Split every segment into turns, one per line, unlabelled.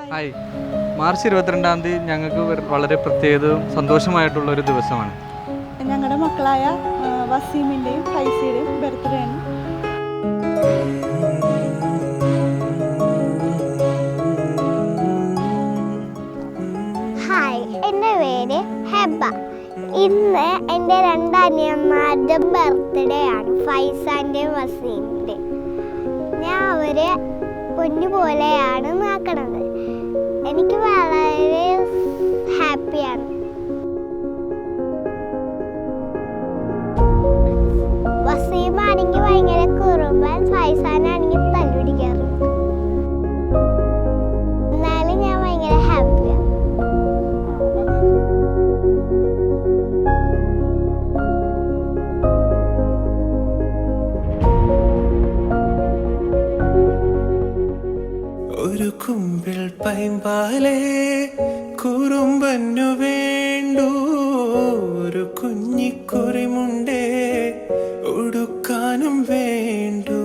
Hi. March 22-ാം തീയതി ഞങ്ങൾക്ക് വളരെ പ്രത്യേകതയും സന്തോഷമായിട്ടുള്ള ഒരു ദിവസമാണ്.
ഞങ്ങളുടെ മക്കളായ വസീമിൻ്റെയും ഫൈസിയുടെയും ബർത്ത്ഡേ ആണ്.
ഹായ്, എൻ്റെ പേര് ഹെബ. ഇന്ന് എൻ്റെ രണ്ട് അനിയന്മാരുടെ ബർത്ത്ഡേ ആണ്, ഫൈസാൻ്റെയും വസീമിൻ്റെയും. ഞാൻ അവരെ പൊന്നുപോലെയാണ് നോക്കണത്. എനിക്ക് വളരെ ഹാപ്പിയാണ്. വസീമാണെങ്കിൽ ഭയങ്കര കുറുമ്പൻ, ഫൈസാനാണെങ്കിൽ തല്ലുപിടിക്കാറുണ്ട്. എന്നാലും ഞാൻ ഭയങ്കര ഹാപ്പിയാണ്.
ഒരു കുമ്പിൾ പൈമ്പാലേ കുറുമ്പന്നു വേണ്ടു, ഒരു കുഞ്ഞിക്കുറിമുണ്ടേ ഉടുക്കാനും വേണ്ടു.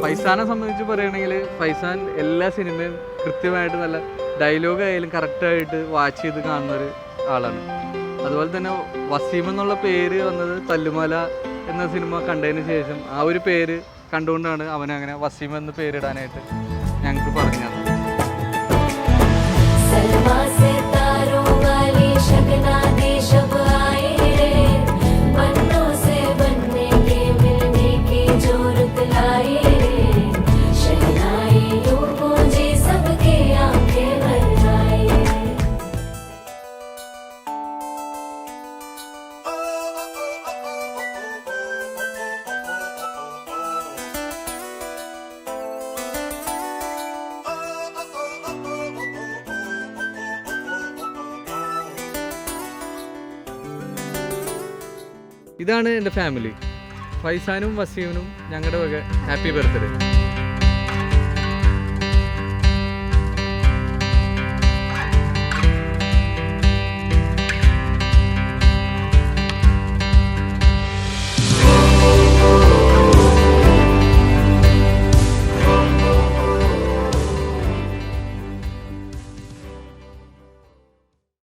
ഫൈസാനെ സംബന്ധിച്ച് പറയുകയാണെങ്കിൽ ഫൈസാൻ എല്ലാ സിനിമയും കൃത്യമായിട്ട് നല്ല ഡയലോഗ് ആയാലും കറക്റ്റായിട്ട് വാച്ച് ചെയ്ത് കാണുന്ന ഒരു ആളാണ്. അതുപോലെ തന്നെ വസീം എന്നുള്ള പേര് വന്നത് തല്ലുമല എന്ന സിനിമ കണ്ടതിന് ശേഷം ആ ഒരു പേര് കണ്ടുകൊണ്ടാണ് അവനങ്ങനെ വസീം എന്ന് പേരിടാനായിട്ട് ഞങ്ങൾക്ക് പറഞ്ഞു തന്നത്. ഇതാണ് എൻ്റെ ഫാമിലി. ഫൈസാനും വസീമിനും ഞങ്ങളുടെ വക ഹാപ്പി ബർത്ത്ഡേ.